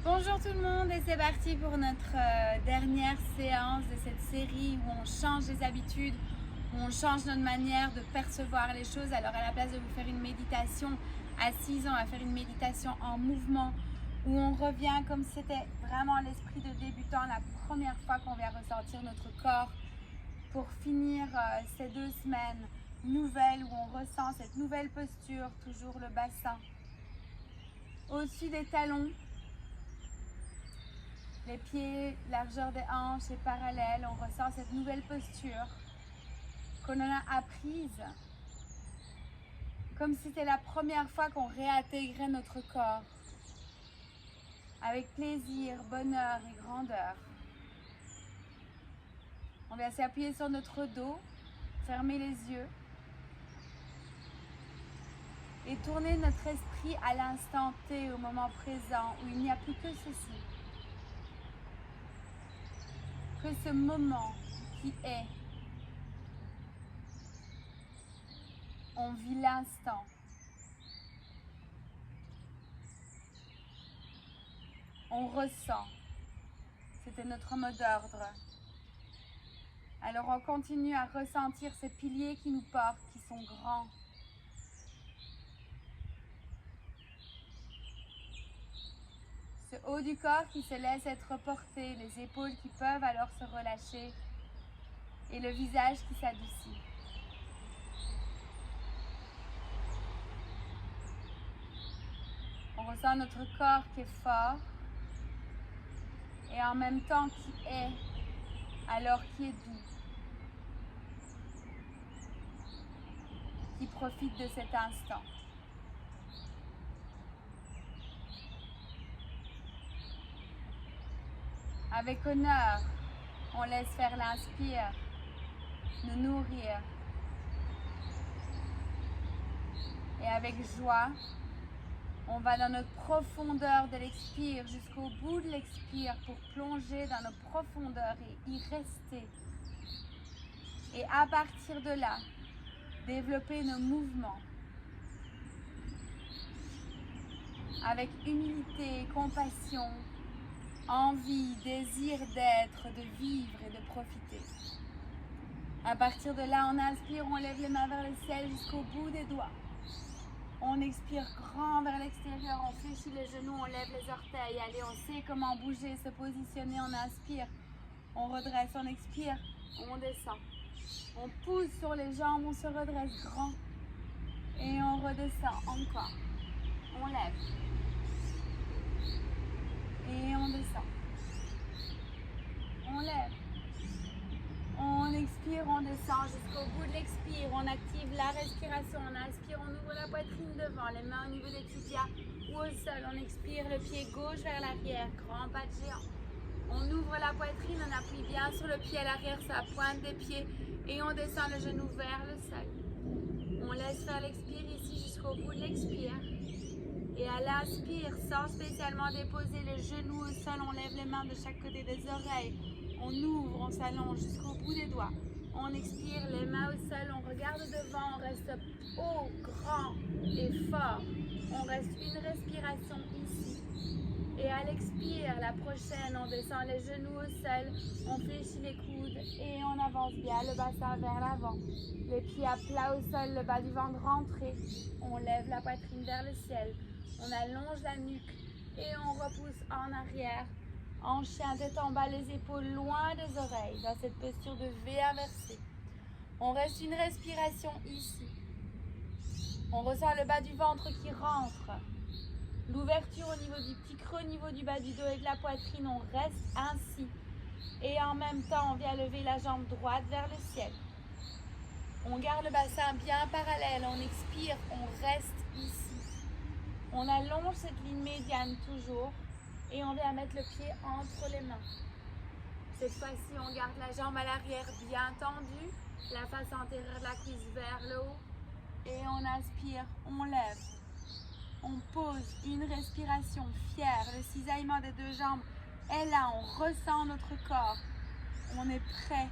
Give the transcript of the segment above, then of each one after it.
Bonjour tout le monde et c'est parti pour notre dernière séance de cette série où on change les habitudes, où on change notre manière de percevoir les choses. Alors à la place de vous faire une méditation assise, on va faire une méditation en mouvement où on revient comme si c'était vraiment l'esprit de débutant, la première fois qu'on vient ressentir notre corps pour finir ces 2 semaines nouvelles où on ressent cette nouvelle posture, toujours le bassin au-dessus des talons. Les pieds, largeur des hanches et parallèles, on ressent cette nouvelle posture qu'on a apprise comme si c'était la première fois qu'on réintégrait notre corps avec plaisir, bonheur et grandeur. On vient s'appuyer sur notre dos, fermer les yeux et tourner notre esprit à l'instant T, au moment présent où il n'y a plus que ceci. Que ce moment qui est. On vit l'instant. On ressent. C'était notre mot d'ordre. Alors on continue à ressentir ces piliers qui nous portent, qui sont grands. Ce haut du corps qui se laisse être porté, les épaules qui peuvent alors se relâcher et le visage qui s'adoucit. On ressent notre corps qui est fort et en même temps qui est, alors qui est doux, qui profite de cet instant. Avec honneur, on laisse faire l'inspire, nous nourrir. Et avec joie, on va dans notre profondeur de l'expire, jusqu'au bout de l'expire pour plonger dans nos profondeurs et y rester. Et à partir de là, développer nos mouvements avec humilité et compassion, envie, désir d'être, de vivre et de profiter. À partir de là, on inspire, on lève les mains vers le ciel jusqu'au bout des doigts. On expire grand vers l'extérieur, on fléchit les genoux, on lève les orteils. Allez, on sait comment bouger, se positionner, on inspire, on redresse, on expire, on descend. On pousse sur les jambes, on se redresse grand. Et on redescend encore. On lève. Et on descend. On lève. On expire, on descend jusqu'au bout de l'expire. On active la respiration. On inspire, on ouvre la poitrine devant, les mains au niveau des tibias ou au sol. On expire, le pied gauche vers l'arrière, grand pas de géant. On ouvre la poitrine, on appuie bien sur le pied à l'arrière, sur la pointe des pieds et on descend le genou vers le sol. On laisse faire l'expire ici jusqu'au bout de l'expire. Et à l'inspire, sans spécialement déposer les genoux au sol, on lève les mains de chaque côté des oreilles. On ouvre, on s'allonge jusqu'au bout des doigts. On expire, les mains au sol, on regarde devant, on reste haut, grand et fort. On reste une respiration ici. Et à l'expire, la prochaine, on descend les genoux au sol, on fléchit les coudes et on avance bien le bassin vers l'avant. Les pieds à plat au sol, le bas du ventre rentré. On lève la poitrine vers le ciel. On allonge la nuque et on repousse en arrière. En chien, tête en bas, les épaules loin des oreilles, dans cette posture de V inversée. On reste une respiration ici. On ressent le bas du ventre qui rentre. L'ouverture au niveau du petit creux, au niveau du bas du dos et de la poitrine, on reste ainsi. Et en même temps, on vient lever la jambe droite vers le ciel. On garde le bassin bien parallèle, on expire, on reste ici. On allonge cette ligne médiane toujours et on vient mettre le pied entre les mains. Cette fois-ci, on garde la jambe à l'arrière bien tendue, la face antérieure de la cuisse vers le haut et on inspire, on lève. On pose une respiration fière, le cisaillement des 2 jambes est là, on ressent notre corps. On est prêt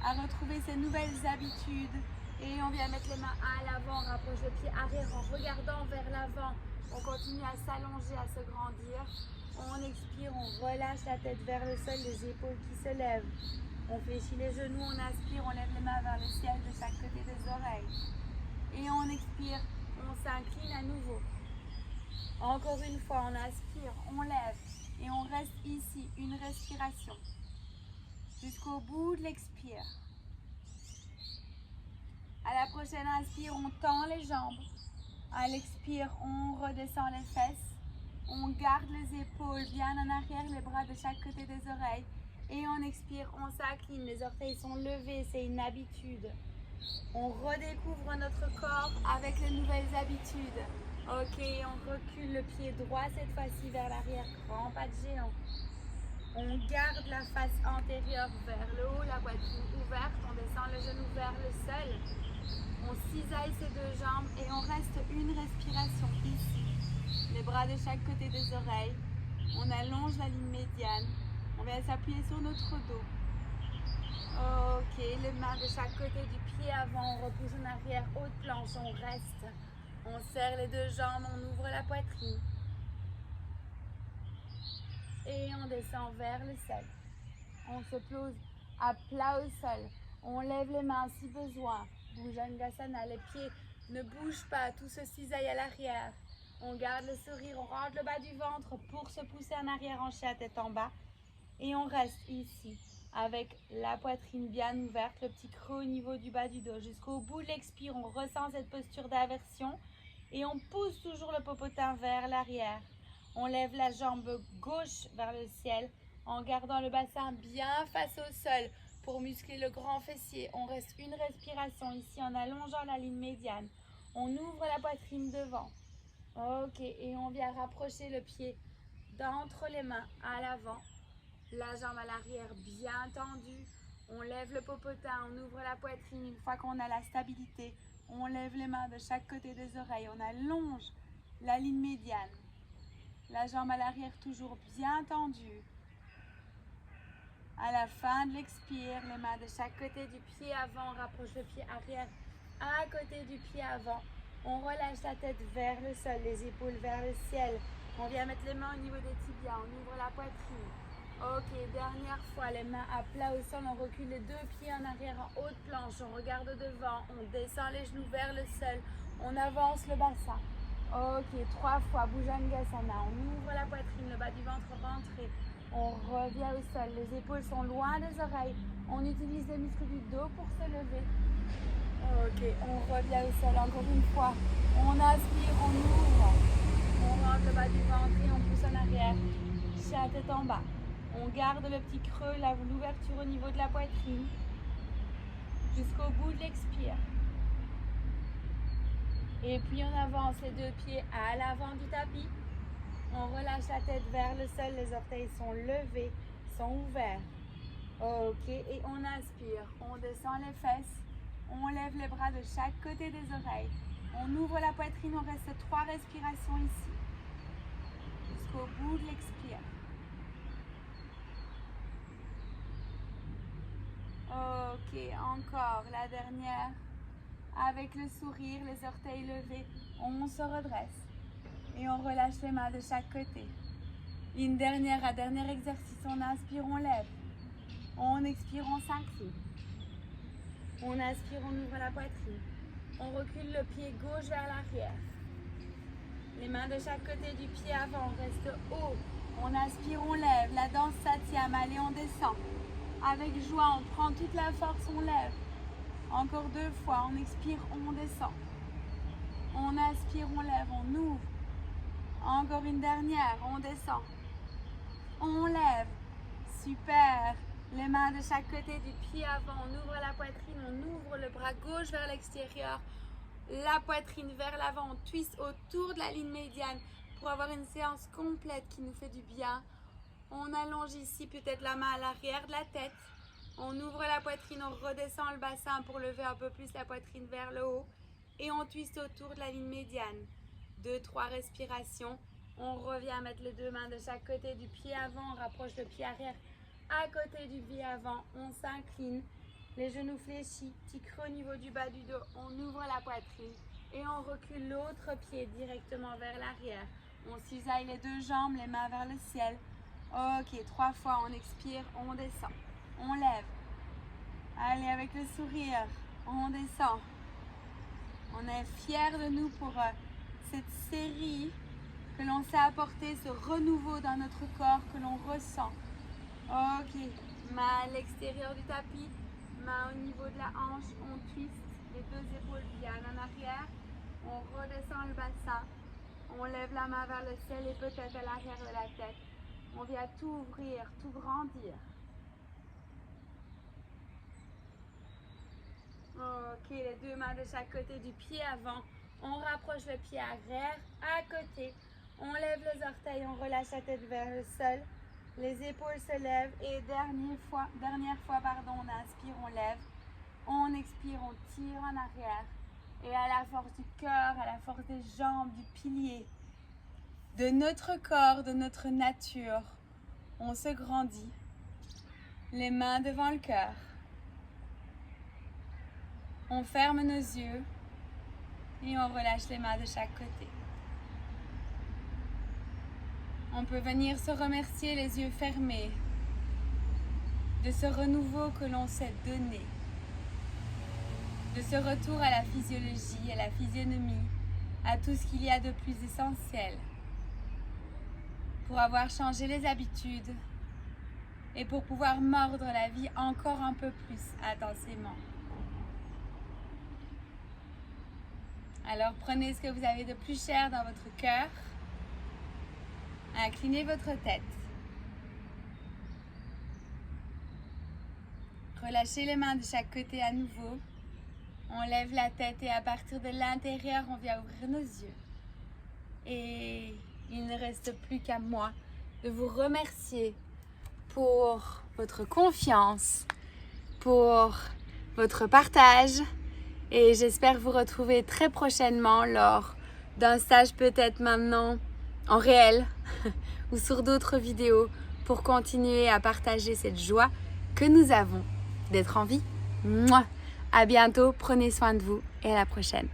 à retrouver ces nouvelles habitudes et on vient mettre les mains à l'avant, on rapproche le pied arrière en regardant vers l'avant. On continue à s'allonger, à se grandir On expire, on relâche la tête vers le sol, les épaules qui se lèvent. On fléchit les genoux, on inspire, on lève les mains vers le ciel de chaque côté des oreilles. Et on expire, on s'incline à nouveau. Encore une fois, on inspire, on lève et on reste ici, une respiration. Jusqu'au bout de l'expire. À la prochaine inspire, on tend les jambes. À l'expire, on redescend les fesses. On garde les épaules bien en arrière, les bras de chaque côté des oreilles. Et on expire, on s'incline, les orteils sont levés, c'est une habitude. On redécouvre notre corps avec les nouvelles habitudes. Ok, on recule le pied droit cette fois-ci vers l'arrière, grand pas de géant. On garde la face antérieure vers le haut, la poitrine ouverte, on descend le genou vers le sol. On cisaille ses deux jambes et on reste une respiration ici. Les bras de chaque côté des oreilles. On allonge la ligne médiane. On vient s'appuyer sur notre dos. Ok, les mains de chaque côté du pied avant, on repousse en arrière, haute planche, on reste. On serre les deux jambes, on ouvre la poitrine. Et on descend vers le sol. On se pose à plat au sol. On lève les mains si besoin. Bhujangasana, les pieds ne bougent pas, tout se cisaille à l'arrière. On garde le sourire, on rentre le bas du ventre pour se pousser en arrière en chien, tête en bas. Et on reste ici, avec la poitrine bien ouverte, le petit creux au niveau du bas du dos. Jusqu'au bout de l'expire, on ressent cette posture d'inversion. Et on pousse toujours le popotin vers l'arrière. On lève la jambe gauche vers le ciel en gardant le bassin bien face au sol pour muscler le grand fessier. On reste une respiration ici en allongeant la ligne médiane. On ouvre la poitrine devant. Ok, et on vient rapprocher le pied d'entre les mains à l'avant. La jambe à l'arrière bien tendue. On lève le popotin, on ouvre la poitrine une fois qu'on a la stabilité. On lève les mains de chaque côté des oreilles. On allonge la ligne médiane. La jambe à l'arrière toujours bien tendue. À la fin de l'expire, les mains de chaque côté du pied avant. On rapproche le pied arrière à côté du pied avant. On relâche la tête vers le sol, les épaules vers le ciel. On vient mettre les mains au niveau des tibias. On ouvre la poitrine. Ok, dernière fois, les mains à plat au sol, on recule les deux pieds en arrière en haute planche, on regarde devant, on descend les genoux vers le sol, on avance le bassin. Ok, 3 fois, Bhujangasana, on ouvre la poitrine, le bas du ventre rentré, on revient au sol, les épaules sont loin des oreilles, on utilise les muscles du dos pour se lever. Ok, on revient au sol encore une fois, on inspire, on ouvre, on rentre le bas du ventre et on pousse en arrière, chien tête en bas. On garde le petit creux, l'ouverture au niveau de la poitrine, jusqu'au bout de l'expire. Et puis on avance les deux pieds à l'avant du tapis. On relâche la tête vers le sol, les orteils sont levés, sont ouverts. Ok, et on inspire, on descend les fesses, on lève les bras de chaque côté des oreilles. On ouvre la poitrine, on reste 3 respirations ici, jusqu'au bout de l'expire. Ok, encore la dernière. Avec le sourire, les orteils levés, on se redresse et on relâche les mains de chaque côté. Un dernier exercice, on inspire, on lève. On expire, on s'incline. On inspire, on ouvre la poitrine. On recule le pied gauche vers l'arrière. Les mains de chaque côté du pied avant, on reste haut. On inspire, on lève. La danse Satyam, allez, on descend. Avec joie, on prend toute la force, on lève. Encore 2 fois, on expire, on descend. On inspire, on lève, on ouvre. Encore une dernière, on descend. On lève. Super. Les mains de chaque côté du pied avant, on ouvre la poitrine, on ouvre le bras gauche vers l'extérieur. La poitrine vers l'avant, on twiste autour de la ligne médiane pour avoir une séance complète qui nous fait du bien. On allonge ici peut-être la main à l'arrière de la tête. On ouvre la poitrine, on redescend le bassin pour lever un peu plus la poitrine vers le haut. Et on twiste autour de la ligne médiane. 2-3 respirations. On revient mettre les deux mains de chaque côté du pied avant. On rapproche le pied arrière à côté du pied avant. On s'incline. Les genoux fléchis. Petit creux au niveau du bas du dos. On ouvre la poitrine. Et on recule l'autre pied directement vers l'arrière. On cisaille les deux jambes, les mains vers le ciel. Ok, 3 fois, on expire, on descend. On lève. Allez, avec le sourire, on descend. On est fiers de nous pour cette série que l'on s'est apporté, ce renouveau dans notre corps que l'on ressent. Ok, main à l'extérieur du tapis, main au niveau de la hanche, on twist, les deux épaules viennent en arrière, on redescend le bassin, on lève la main vers le ciel et peut-être à l'arrière de la tête. On vient tout ouvrir, tout grandir. Ok, les deux mains de chaque côté du pied avant. On rapproche le pied arrière, à côté. On lève les orteils, on relâche la tête vers le sol. Les épaules se lèvent et dernière fois, on inspire, on lève. On expire, on tire en arrière. Et à la force du cœur, à la force des jambes, du pilier, de notre corps, de notre nature, on se grandit. Les mains devant le cœur. On ferme nos yeux et on relâche les mains de chaque côté. On peut venir se remercier les yeux fermés de ce renouveau que l'on s'est donné, de ce retour à la physiologie, à la physionomie, à tout ce qu'il y a de plus essentiel pour avoir changé les habitudes et pour pouvoir mordre la vie encore un peu plus intensément. Alors prenez ce que vous avez de plus cher dans votre cœur, inclinez votre tête, relâchez les mains de chaque côté à nouveau, on lève la tête et à partir de l'intérieur on vient ouvrir nos yeux. Et il ne reste plus qu'à moi de vous remercier pour votre confiance, pour votre partage. Et j'espère vous retrouver très prochainement lors d'un stage peut-être maintenant en réel ou sur d'autres vidéos pour continuer à partager cette joie que nous avons d'être en vie. Mouah. À bientôt, prenez soin de vous et à la prochaine.